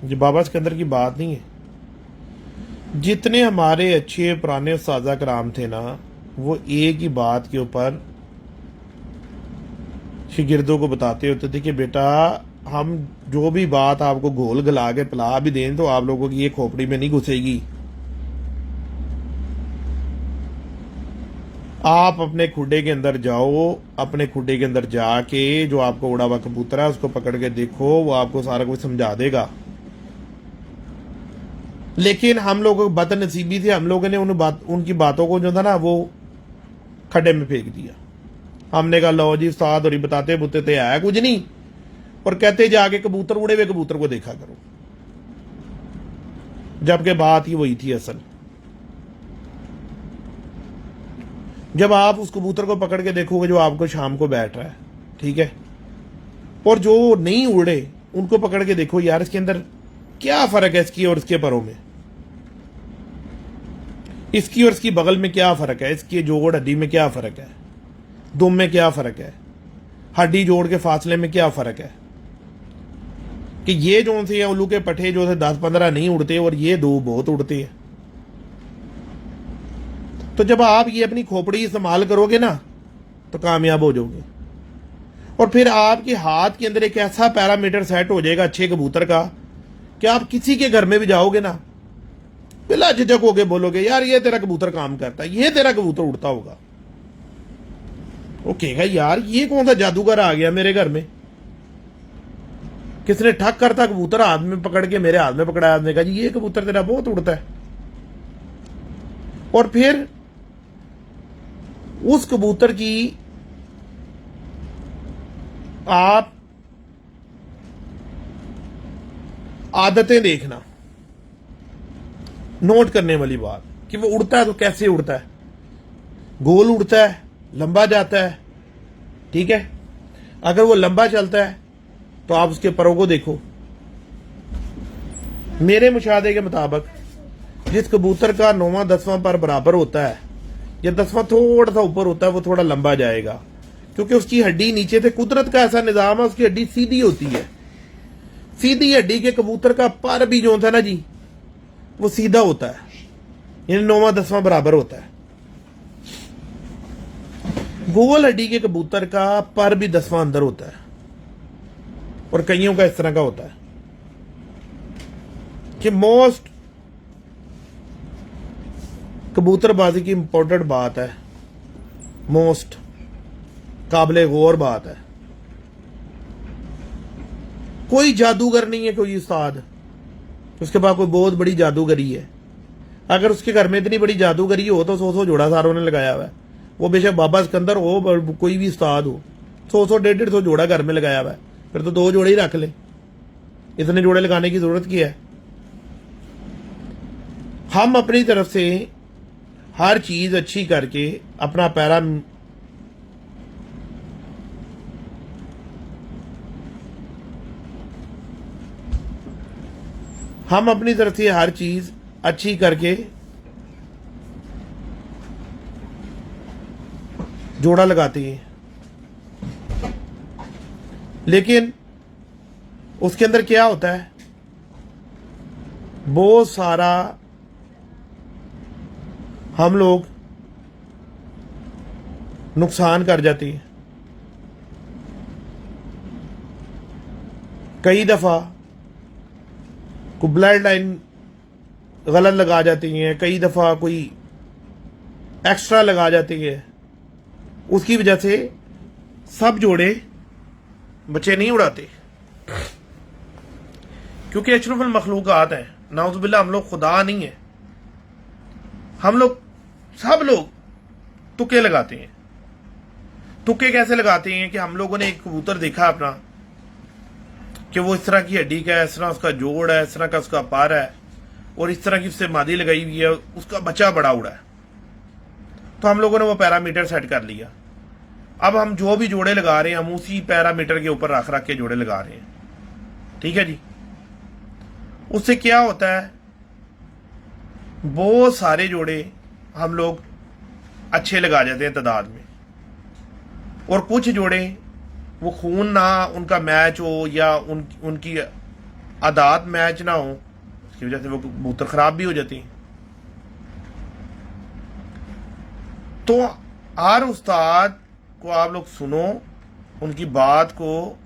ये बाबा सिकंदर की बात नहीं है। जितने हमारे अच्छे पुराने उस्ताज़ा कराम थे ना, वो एक ही बात के ऊपर शिगिर्दों को बताते होते थे कि बेटा हम जो भी बात आपको घोल गला के पिला भी दें तो आप लोगों की ये खोपड़ी में नहीं घुसेगी। आप अपने खुडे के अंदर जाओ, अपने खुडे के अंदर जाके जो आपको उड़ा हुआ कबूतर है उसको पकड़ के देखो, वो आपको सारा कुछ समझा देगा। लेकिन हम लोगों को बदनसीबी से हम लोगों ने उनकी बातों को जो था ना वो खड्डे में फेंक दिया। हमने कहा लो जी उस्ताद और बताते बुते थे है कुछ नहीं, और कहते जाके कबूतर उड़े हुए कबूतर को देखा करो, जबकि बात ही वही थी असल। जब आप उस कबूतर को पकड़ के देखोगे जो आपको शाम को बैठ रहा है, ठीक है, और जो नहीं उड़े उनको पकड़ के देखो, यार इसके अंदर क्या फर्क है, इसकी और इसके परों में, इसकी और इसकी बगल में क्या फर्क है, इसकी जोड़ हड्डी में क्या फर्क है, दुम में क्या फर्क है, हड्डी जोड़ के फासले में क्या फर्क है, कि ये जो से उल्लू के पट्टे जो थे 10-15 नहीं उड़ते और ये 2 बहुत उड़ते हैं। तो जब आप ये अपनी खोपड़ी इस्तेमाल करोगे ना तो कामयाब हो जाओगे, और फिर आपके हाथ के अंदर एक ऐसा पैरामीटर सेट हो जाएगा अच्छे कबूतर का कि आप किसी के घर में भी जाओगे ना बिला झिझक होके बोलोगे यार ये तेरा कबूतर काम करता है, ये तेरा कबूतर उड़ता होगा। वो कहेगा यार ये कौन सा जादूगर आ गया मेरे घर में, किसने ठक करता कबूतर हाथ में पकड़ के मेरे हाथ में पकड़ाया, आपने कहा जी ये कबूतर तेरा बहुत उड़ता है। और फिर उस कबूतर की आप आदतें देखना, नोट करने वाली बात कि वो उड़ता है तो कैसे उड़ता है, गोल उड़ता है, लंबा जाता है, ठीक है। अगर वो लंबा चलता है तो आप उसके परों को देखो। मेरे मुशाहदे के मुताबिक जिस कबूतर का 9वां 10वां पर बराबर होता है या 10वां थोड़ा सा ऊपर होता है वो थोड़ा लंबा जाएगा, क्योंकि उसकी हड्डी नीचे से, कुदरत का ऐसा निजाम है, उसकी हड्डी सीधी होती है। सीधी हड्डी के कबूतर का पर भी जो था ना जी वो सीधा होता है, यानी 9वां 10वां बराबर होता है। गोल हड्डी के कबूतर का पर भी 10वां अंदर होता है, और कईयों का इस तरह का होता है कि मोस्ट कबूतरबाजी की इंपॉर्टेंट बात है, मोस्ट काबिले गौर बात है। कोई जादूगर नहीं है, कोई उस्ताद उसके पास कोई बहुत बड़ी जादूगरी है। अगर उसके घर में इतनी बड़ी जादूगरी हो तो 100 जोड़ा सारों ने लगाया हुआ है, वो बेशक बाबा सिकंदर हो, कोई भी उस्ताद हो, 100 150 जोड़ा घर में लगाया हुआ है, फिर तो 2 जोड़े ही रख ले, इतने जोड़े लगाने की जरूरत क्या है। हम अपनी तरफ से हर चीज अच्छी करके अपना पैरा हम अपनी तरफ से हर चीज अच्छी करके जोड़ा लगाते हैं, लेकिन उसके अंदर क्या होता है, बहुत सारा हम लोग नुकसान कर जाते हैं। कई दफा को ब्लड लाइन गलत लगा जाती है, कई दफा कोई एक्स्ट्रा लगा जाती है, उसकी वजह से सब जोड़े बच्चे नहीं उड़ाते, क्योंकि अशरफुल मखलूकात है। नाउज़ुबिल्लाह, हम लोग खुदा नहीं है। हम लोग सब लोग तुक्के लगाते हैं। तुक्के कैसे लगाते हैं कि हम लोगों ने एक कबूतर देखा अपना कि वो इस तरह की हड्डी का है, इस तरह उसका जोड़ है, इस तरह का उसका पर है और इस तरह की उससे मादी लगाई हुई है, उसका बच्चा बड़ा उड़ा है, तो हम लोगों ने वो पैरामीटर सेट कर लिया। अब हम जो भी जोड़े लगा रहे हैं हम उसी पैरामीटर के ऊपर रख के जोड़े लगा रहे हैं। ठीक है जी। उससे क्या होता है, बहुत सारे जोड़े हम लोग अच्छे लगा जाते हैं तादाद में, और कुछ जोड़े वो खून ना उनका मैच हो या उनकी आदात मैच ना हो, उसकी वजह से वो कबूतर खराब भी हो जाती हैं। तो हर उस्ताद को आप लोग सुनो, उनकी बात को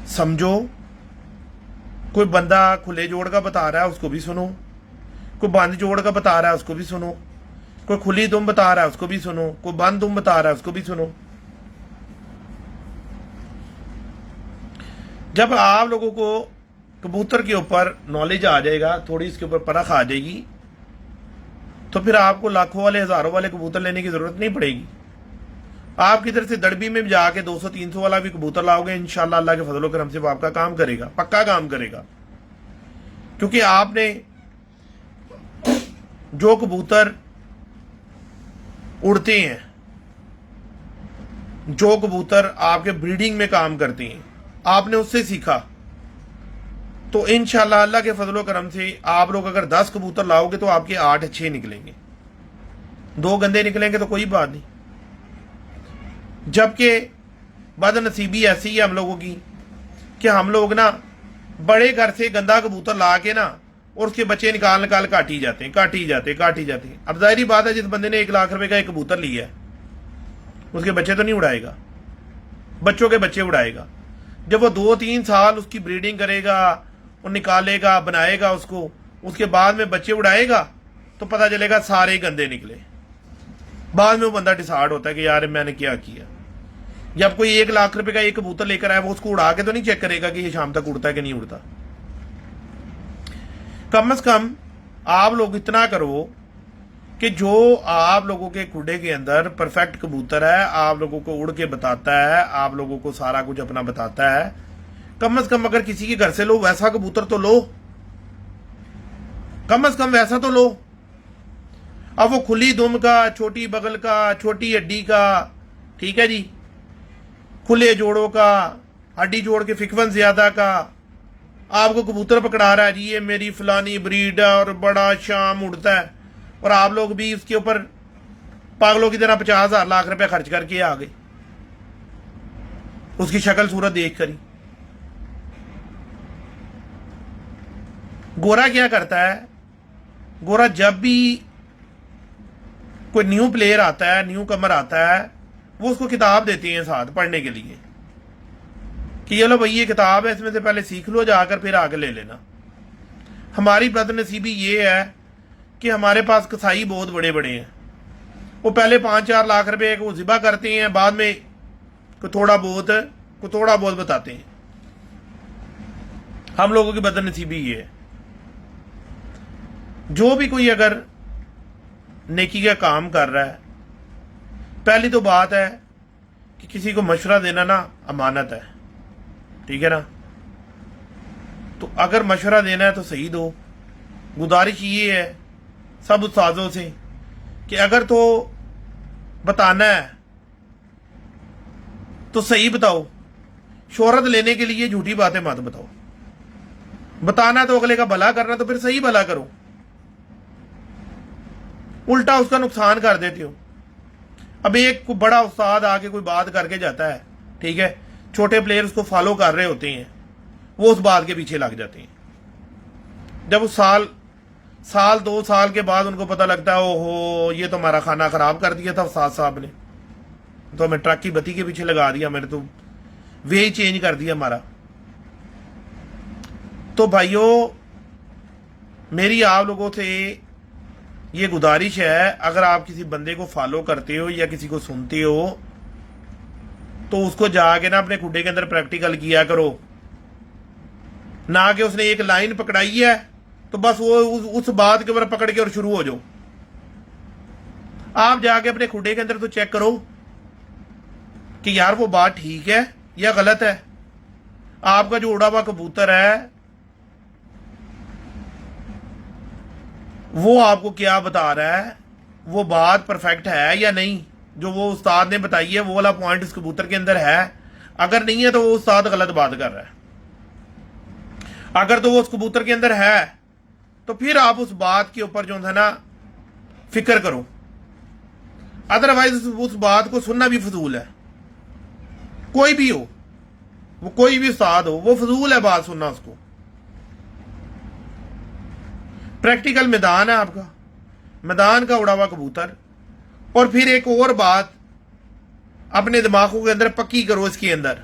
समझो। कोई बंदा खुले जोड़ का बता रहा है उसको भी सुनो, कोई बंद जोड़ का बता रहा है उसको भी सुनो, कोई खुली दुम बता रहा है उसको भी सुनो, कोई बंद दुम बता रहा है उसको भी सुनो। जब आप लोगों को कबूतर के ऊपर नॉलेज आ जाएगा, थोड़ी इसके ऊपर परख आ जाएगी, तो फिर आपको लाखों वाले हजारों वाले कबूतर लेने की जरूरत नहीं पड़ेगी। आप किधर से दड़बी में जाके 200-300 वाला भी कबूतर लाओगे, इंशाल्लाह अल्लाह के फजलो करम से वो आपका काम करेगा, पक्का काम करेगा। क्योंकि आपने जो कबूतर उड़ते हैं, जो कबूतर आपके ब्रीडिंग में काम करते हैं, आपने उससे सीखा, तो इंशाल्लाह अल्लाह के फजलो करम से आप लोग अगर 10 कबूतर लाओगे तो आपके 8 अच्छे निकलेंगे, 2 गंदे निकलेंगे तो कोई बात नहीं। जबकि बदनसीबी ऐसी है हम लोगों की कि हम लोग ना बड़े घर से गंदा कबूतर ला के ना और उसके बच्चे निकाल काटी जाते हैं। अब जाहिर बात है, जिस बंदे ने 1 लाख रुपए का एक कबूतर लिया है उसके बच्चे तो नहीं उड़ाएगा, बच्चों के बच्चे उड़ाएगा। जब वो 2-3 साल उसकी ब्रीडिंग करेगा और निकालेगा, बनाएगा उसको, उसके बाद में बच्चे उड़ाएगा तो पता चलेगा सारे गंदे निकले। बाद में वो बंदा डिसाइड होता है कि यार मैंने क्या किया। जब कोई 1 लाख रुपए का एक कबूतर लेकर आए, वो उसको उड़ा के तो नहीं चेक करेगा कि ये शाम तक उड़ता है कि नहीं उड़ता। कम से कम आप लोग इतना करो कि जो आप लोगों के खुडे के अंदर परफेक्ट कबूतर है, आप लोगों को उड़ के बताता है, आप लोगों को सारा कुछ अपना बताता है, कम से कम अगर किसी के घर से लो वैसा कबूतर तो लो, कम से कम वैसा तो लो। अब वो खुली दुम का, छोटी बगल का, छोटी हड्डी का, ठीक है जी, खुले जोड़ों का, हड्डी जोड़ के फिकवन ज्यादा का, आपको कबूतर पकड़ा रहा है जी ये मेरी फलानी ब्रीड है और बड़ा शाम उड़ता है, और आप लोग भी उसके ऊपर पागलों की तरह 50,000 लाख रुपए खर्च करके आ गए उसकी शक्ल सूरत देख कर ही। गोरा क्या करता है, गोरा जब भी कोई न्यू प्लेयर आता है, न्यू कमर आता है, वो उसको किताब देती हैं साथ पढ़ने के लिए कि ये लो भाई ये किताब है, इसमें से पहले सीख लो, जाकर फिर आगे ले लेना। हमारी बदनसीबी ये है कि हमारे पास कसाई बहुत बड़े बड़े हैं, वो पहले 5-4 लाख रुपए को जिबा करते हैं, बाद में को थोड़ा बहुत बताते हैं। हम लोगों की बदनसीबी ये है। जो भी कोई अगर नेकी का काम कर रहा है, पहली तो बात है कि किसी को मशवरा देना ना अमानत है, ठीक है ना। तो अगर मशवरा देना है तो सही दो। गुजारिश ये है सब उस्तादों से कि अगर तो बताना है तो सही बताओ, शोहरत लेने के लिए झूठी बातें मत बताओ। बताना तो अगले का भला करना, तो फिर सही भला करो, उल्टा उसका नुकसान कर देते हो। अब एक बड़ा उस्ताद आके कोई बात करके जाता है, ठीक है, छोटे प्लेयर्स को फॉलो कर रहे होते हैं, वो उस बात के पीछे लग जाते हैं। जब उस साल 2 साल के बाद उनको पता लगता है ओहो ये तो हमारा खाना खराब कर दिया था उस्ताद साहब ने, तो हमें ट्रक की बत्ती के पीछे लगा दिया, मैंने तो वे चेंज कर दिया हमारा। तो भाइयों मेरी आप लोगों से ये गुजारिश है, अगर आप किसी बंदे को फॉलो करते हो या किसी को सुनते हो तो उसको जाके ना अपने खुडे के अंदर प्रैक्टिकल किया करो, ना कि उसने एक लाइन पकड़ाई है तो बस वो उस बात के ऊपर पकड़ के और शुरू हो जाओ। आप जाके अपने खुडे के अंदर तो चेक करो कि यार वो बात ठीक है या गलत है। आपका जो उड़ा हुआ कबूतर है वो आपको क्या बता रहा है, वो बात परफेक्ट है या नहीं, जो वो उस्ताद ने बताई है वो वाला पॉइंट उस कबूतर के अंदर है। अगर नहीं है तो वो उस्ताद गलत बात कर रहा है। अगर तो वो उस कबूतर के अंदर है तो फिर आप उस बात के ऊपर जो है ना फिक्र करो, अदरवाइज उस बात को सुनना भी फजूल है। कोई भी हो, वो कोई भी उस्ताद हो, वो फजूल है बात सुनना उसको। प्रैक्टिकल मैदान है आपका, मैदान का उड़ा हुआ कबूतर। और फिर एक और बात अपने दिमागों के अंदर पक्की करो, इसके अंदर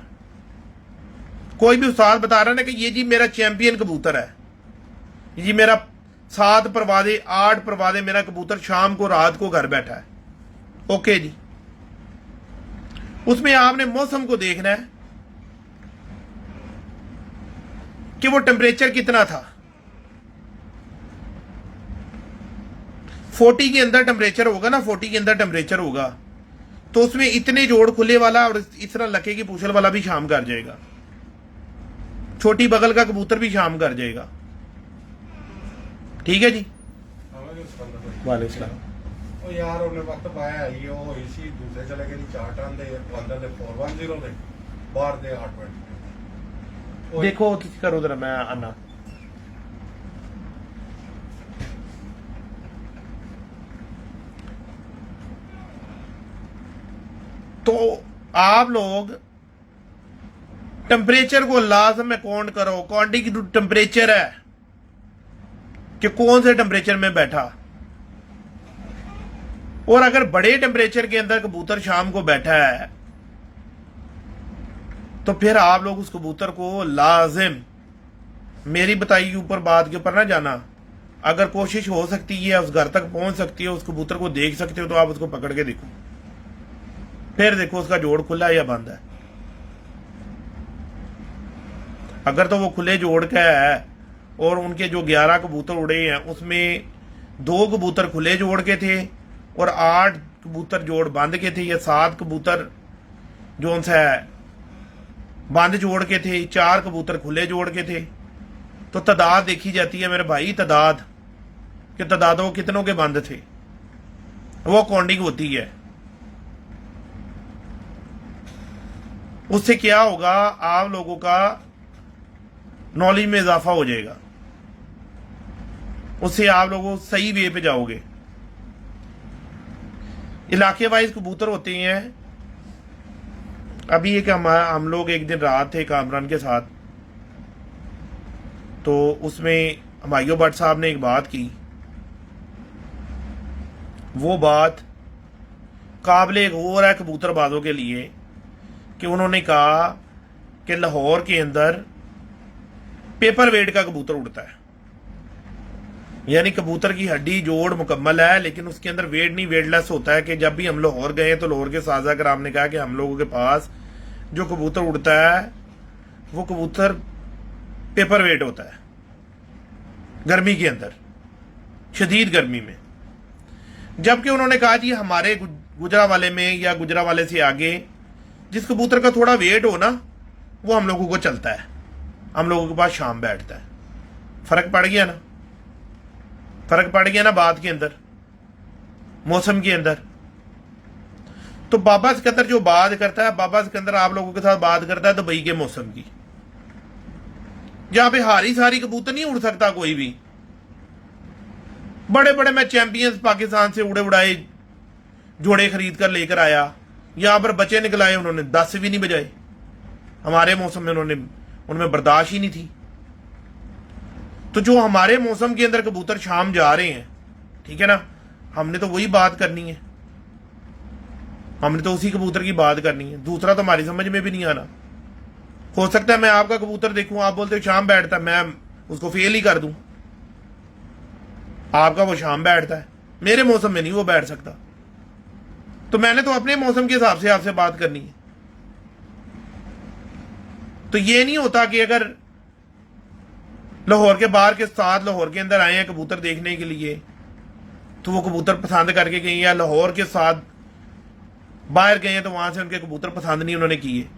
कोई भी उस्ताद बता रहा है ना कि ये जी मेरा चैंपियन कबूतर है, ये मेरा 7 परवादे 8 परवादे मेरा कबूतर शाम को रात को घर बैठा है, ओके जी। उसमें आपने मौसम को देखना है कि वो टेम्परेचर कितना था। 40 के अंदर टेम्परेचर होगा ना, 40 के अंदर टेम्परेचर होगा तो उसमें इतने जोड़ खुले वाला और इस तरह लके की पूछल वाला भी शाम कर जाएगा, छोटी बगल का कबूतर भी शाम कर जाएगा। ठीक है जी, ਉਹ ਯਾਰ ਉਹਨੇ ਵਕਤ ਪਾਇਆ ਹੀ ਉਹ ਹੋਈ ਸੀ ਦੂਸਰੇ ਚਲੇ ਗਏ 4 ਟਨ ਦੇ ਅੰਦਰ ਦੇ 410 ਦੇ ਬਾਹਰ ਦੇ 820। देखो ਤੁਸੀਂ करो जरा, मैं आना। तो आप लोग टेम्परेचर को लाजम में काउंट करो, काउंटिंग की टेम्परेचर है कि कौन से टेम्परेचर में बैठा। और अगर बड़े टेम्परेचर के अंदर कबूतर शाम को बैठा है तो फिर आप लोग उस कबूतर को लाजिम, मेरी बताई ऊपर बात के ऊपर ना जाना, अगर कोशिश हो सकती है उस घर तक पहुंच सकती है, उस कबूतर को देख सकते हो तो आप उसको पकड़ के देखो, फिर देखो उसका जोड़ खुला है या बंद है। अगर तो वो खुले जोड़ का है और उनके जो 11 कबूतर उड़े हैं उसमें 2 कबूतर खुले जोड़ के थे और 8 कबूतर जोड़ बंद के थे, या 7 कबूतर जो उनसे बंद जोड़ के थे, 4 कबूतर खुले जोड़ के थे, तो तादाद देखी जाती है मेरे भाई, तादाद कि तादादों कितनों के बंद थे, वो काउंटिंग होती है। उससे क्या होगा, आप लोगों का नॉलेज में इजाफा हो जाएगा, उससे आप लोगों सही वे पे जाओगे। इलाके वाइज कबूतर होते हैं। अभी एक हम लोग एक दिन रात थे कामरान के साथ, तो उसमें हमायूं भट्ट साहब ने एक बात की, वो बात काबिल गौर है कबूतरबाजों के लिए कि उन्होंने कहा कि लाहौर के अंदर पेपर वेट का कबूतर उड़ता है, यानी कबूतर की हड्डी जोड़ मुकम्मल है लेकिन उसके अंदर वेट नहीं, वेटलेस होता है। कि जब भी हम लाहौर गए तो लाहौर के साजा कराम ने कहा कि हम लोगों के पास जो कबूतर उड़ता है वो कबूतर पेपर वेट होता है गर्मी के अंदर, शदीद गर्मी में। जबकि उन्होंने कहा जी हमारे गुजरावाले में या गुजरावाले से आगे जिस कबूतर का थोड़ा वेट हो ना वो हम लोगों को चलता है, हम लोगों के पास शाम बैठता है। फर्क पड़ गया ना, फर्क पड़ गया ना बात के अंदर, मौसम के अंदर। तो बाबा सिकंदर जो बात करता है, बाबा सिकंदर आप लोगों के साथ बात करता है दुबई के मौसम की। जहां पे हारी सारी कबूतर नहीं उड़ सकता कोई भी। बड़े बड़े मैं चैंपियंस पाकिस्तान से उड़े उड़ाए जोड़े खरीद कर लेकर आया, यहां पर बच्चे निकलाए, उन्होंने 10 भी नहीं बजाए। हमारे मौसम में उन्होंने उनमें बर्दाश्त ही नहीं थी। तो जो हमारे मौसम के अंदर कबूतर शाम जा रहे हैं, ठीक है ना, हमने तो वही बात करनी है, हमने तो उसी कबूतर की बात करनी है। दूसरा तो हमारी समझ में भी नहीं आना। हो सकता है मैं आपका कबूतर देखूं, आप बोलते हो शाम बैठता है, मैं उसको फेल ही कर दूं। आपका वो शाम बैठता है, मेरे मौसम में नहीं वो बैठ सकता। तो मैंने तो अपने मौसम के हिसाब से आपसे बात करनी है। तो ये नहीं होता कि अगर लाहौर के बाहर के साथ लाहौर के अंदर आए हैं कबूतर देखने के लिए, तो वो कबूतर पसंद करके गए, या लाहौर के साथ बाहर गए हैं तो वहां से उनके कबूतर पसंद नहीं उन्होंने किए।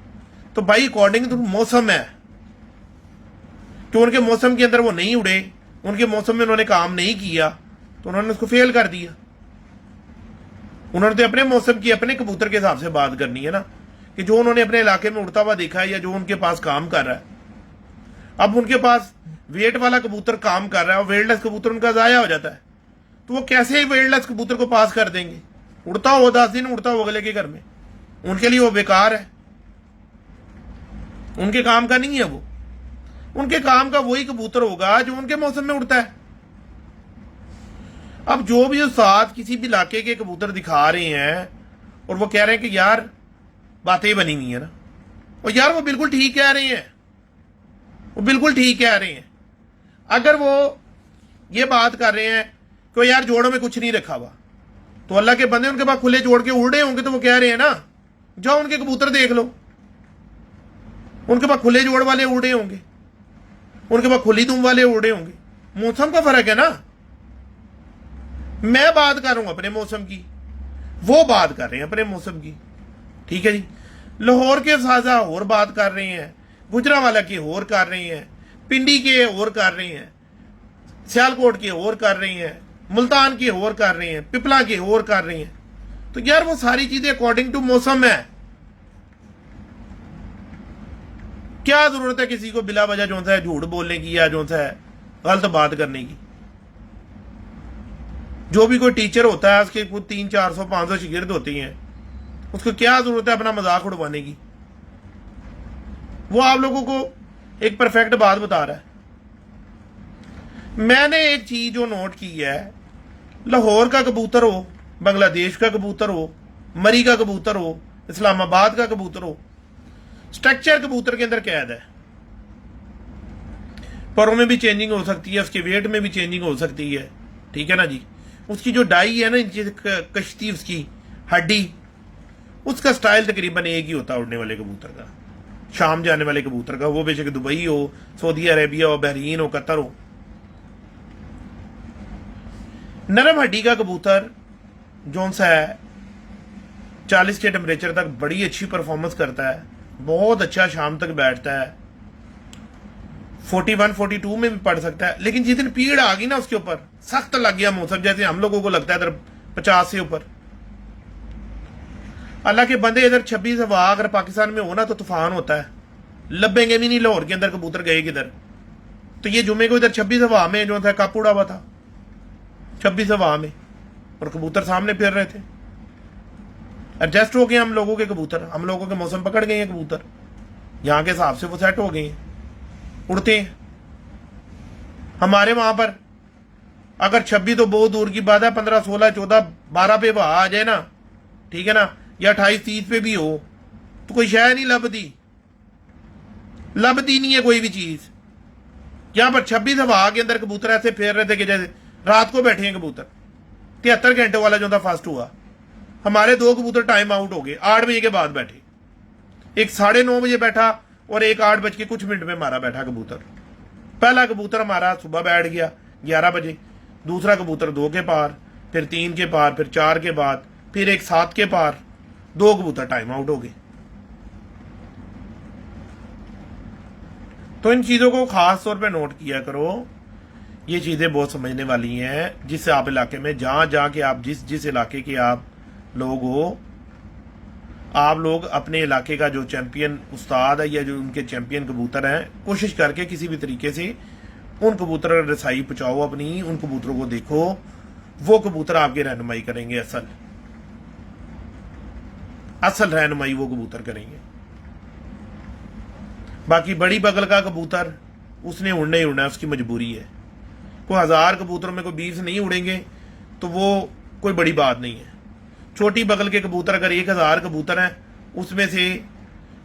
तो भाई अकॉर्डिंग टू मौसम है कि उनके मौसम के अंदर वो नहीं उड़े, उनके मौसम में उन्होंने काम नहीं किया, तो उन्होंने उसको फेल कर दिया। उन्होंने तो अपने मौसम की अपने कबूतर के हिसाब से बात करनी है ना, कि जो उन्होंने अपने इलाके में उड़ता हुआ देखा है या जो उनके पास काम कर रहा है। अब उनके पास वेट वाला कबूतर काम कर रहा है और वेटलेस कबूतर उनका जाया हो जाता है, तो वो कैसे वेटलेस कबूतर को पास कर देंगे? उड़ता हो 10 दिन उड़ता हो अगले के घर में, उनके लिए वो बेकार है, उनके काम का नहीं है वो। उनके काम का वही कबूतर होगा जो उनके मौसम में उड़ता है। अब जो भी उस्ताद किसी भी इलाके के कबूतर दिखा रहे हैं और वो कह रहे हैं कि यार बातें बनी हुई है ना, और यार वो बिल्कुल ठीक कह रहे हैं, वो बिल्कुल ठीक कह रहे हैं। अगर वो ये बात कर रहे हैं कि यार जोड़ों में कुछ नहीं रखा हुआ, तो अल्लाह के बंदे उनके पास खुले जोड़ के उड़ रहे होंगे, तो वो कह रहे हैं ना जाओ उनके कबूतर देख लो, उनके पास खुले जोड़ वाले उड़ रहे होंगे, उनके पास खुली दुम वाले उड़ रहे होंगे। मौसम का फर्क है ना। मैं बात कर रहा हूं अपने मौसम की, वो बात कर रहे हैं अपने मौसम की, ठीक है जी। लाहौर के साजा और बात कर रहे हैं, गुजरांवाला के और कर रहे हैं, पिंडी के और कर रहे हैं, सियालकोट के और कर रहे हैं, मुल्तान के और कर रहे हैं, पिपला के और कर रहे हैं। तो यार वो सारी चीजें अकॉर्डिंग टू मौसम है। क्या जरूरत है किसी को बिला वजह जो है झूठ बोलने की या जो है गलत बात करने की? जो भी कोई टीचर होता है उसके कुछ 300-400-500 शिगिर्द होती हैं, उसको क्या जरूरत है अपना मजाक उड़वाने की? वो आप लोगों को एक परफेक्ट बात बता रहा है। मैंने एक चीज जो नोट की है, लाहौर का कबूतर हो, बांग्लादेश का कबूतर हो, मरी का कबूतर हो, इस्लामाबाद का कबूतर हो, स्ट्रक्चर कबूतर के अंदर कैद है। परों में भी चेंजिंग हो सकती है, उसके वेट में भी चेंजिंग हो सकती है, ठीक है ना जी। उसकी जो डाई है ना, कश्ती, उसकी हड्डी, उसका स्टाइल तकरीबन एक ही होता है उड़ने वाले कबूतर का, शाम जाने वाले कबूतर का, वो बेशक दुबई हो, सऊदी अरेबिया हो, बहरीन हो, कतर हो। नरम हड्डी का कबूतर जो सा है 40 के टेम्परेचर तक बड़ी अच्छी परफॉर्मेंस करता है, बहुत अच्छा शाम तक बैठता है, 41-42 में भी पड़ सकता है। लेकिन जिस दिन पीड़ आ गई ना उसके ऊपर, सख्त लग गया मौसम, जैसे हम लोगों को लगता है इधर 50 से ऊपर, अल्लाह के बंदे इधर 26 हवा अगर पाकिस्तान में हो ना तो तूफान होता है, लबेंगे भी नहीं लाहौर के अंदर कबूतर गए किधर। तो ये जुमे को इधर 26 हवा में जो था कप उड़ा हुआ था, 26 हवा में, और कबूतर सामने फिर रहे थे। एडजस्ट हो गए हम लोगों के कबूतर, हम लोगों के मौसम पकड़ गए हैं कबूतर, यहां के हिसाब से वो सेट हो गए हैं, उड़ते हैं। हमारे वहां पर अगर 26 तो बहुत दूर की बात है, 15, 16, 14, 12 पे हवा आ जाए ना, ठीक है ना, या 28-30 पे भी हो, तो कोई शय नहीं लबती नहीं है कोई भी चीज। यहां पर 26 हवा के अंदर कबूतर ऐसे फेर रहे थे कि जैसे रात को बैठे हैं कबूतर। 73 घंटे वाला जो था फर्स्ट हुआ, हमारे 2 कबूतर टाइम आउट हो गए, 8 बजे के बाद बैठे, एक 9:30 बजे बैठा और एक 8 बज के कुछ मिनट में हमारा बैठा कबूतर। पहला कबूतर हमारा सुबह बैठ गया 11 बजे, दूसरा कबूतर 2 के पार, फिर 3 के पार, फिर 4 के बाद, फिर एक 7 के पार, 2 कबूतर टाइम आउट हो गए। तो इन चीजों को खास तौर पे नोट किया करो, ये चीजें बहुत समझने वाली हैं। जिस आप इलाके में जहां के आप जिस इलाके के आप लोग हो, आप लोग अपने इलाके का जो चैंपियन उस्ताद है या जो उनके चैंपियन कबूतर हैं, कोशिश करके किसी भी तरीके से उन कबूतर रसाई पहुंचाओ अपनी, उन कबूतरों को देखो, वो कबूतर आपकी रहनुमाई करेंगे, असल रहनुमाई वो कबूतर करेंगे। बाकी बड़ी बगल का कबूतर उसने उड़ना ही उड़ना है, उसकी मजबूरी है। कोई 1000 कबूतरों में कोई 20 नहीं उड़ेंगे तो वो कोई बड़ी बात नहीं है। छोटी बगल के कबूतर अगर 1000 कबूतर हैं उसमें से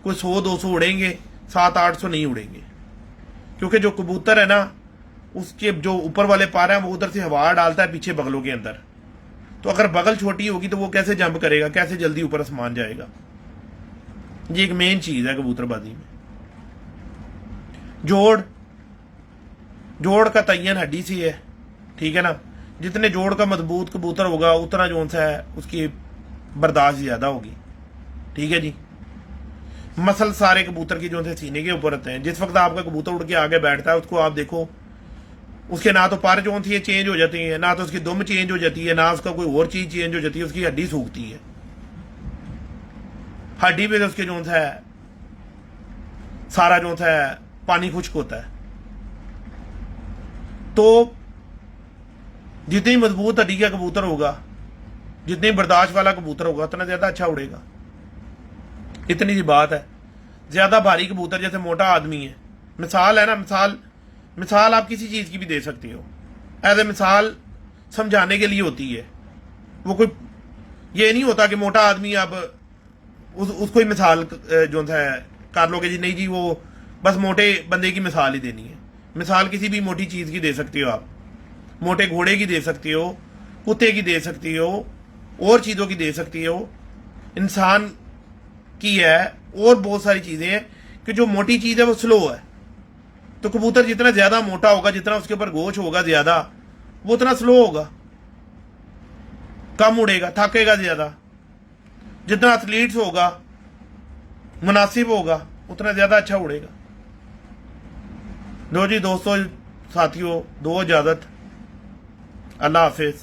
कोई 100-200 उड़ेंगे, 700-800 नहीं उड़ेंगे, क्योंकि जो कबूतर है ना उसके जो ऊपर वाले पार हैं वो उधर से हवा डालता है पीछे बगलों के अंदर। तो अगर बगल छोटी होगी तो वो कैसे जंप करेगा, कैसे जल्दी ऊपर आसमान जाएगा। ये एक मेन चीज है कबूतरबाजी में। जोड़ का तयन हड्डी से है, ठीक है ना। जितने जोड़ का मजबूत कबूतर होगा उतना जो सा है उसकी बर्दाश्त ज्यादा होगी, ठीक है जी। मसल सारे कबूतर की जो है सीने के ऊपर रहते हैं। जिस वक्त आपका कबूतर उड़ के आगे बैठता है उसको आप देखो, उसके ना तो पर जो थी चेंज हो जाती है, ना तो उसकी दुम चेंज हो जाती है, ना उसका कोई और चीज चेंज हो जाती है, उसकी हड्डी सूखती है। हड्डी पे उसके जो है सारा जो है पानी खुश्क होता है। तो जितनी मजबूत हड्डी का कबूतर होगा, जितनी बर्दाश्त वाला कबूतर होगा, उतना ज्यादा अच्छा उड़ेगा। इतनी सी बात है। ज्यादा भारी कबूतर, जैसे मोटा आदमी है, मिसाल है ना, मिसाल आप किसी चीज की भी दे सकते हो। एज ए मिसाल समझाने के लिए होती है। वो कोई ये नहीं होता कि मोटा आदमी आप उसको ही मिसाल जो है कर लोगे जी, नहीं जी वो बस मोटे बंदे की मिसाल ही देनी है। मिसाल किसी भी मोटी चीज की दे सकते हो आप। मोटे घोड़े की दे सकती हो, कुत्ते की दे सकती हो, और चीजों की दे सकती हो, इंसान की है, और बहुत सारी चीजें हैं कि जो मोटी चीज है वो स्लो है। तो कबूतर जितना ज्यादा मोटा होगा, जितना उसके ऊपर गोश होगा ज्यादा, वो उतना स्लो होगा, कम उड़ेगा, थकेगा ज्यादा। जितना एथलीट्स होगा, मुनासिब होगा, उतना ज्यादा अच्छा उड़ेगा। लो जी दोस्तों, साथियों, दो इजाजत। अल्लाह हाफिज।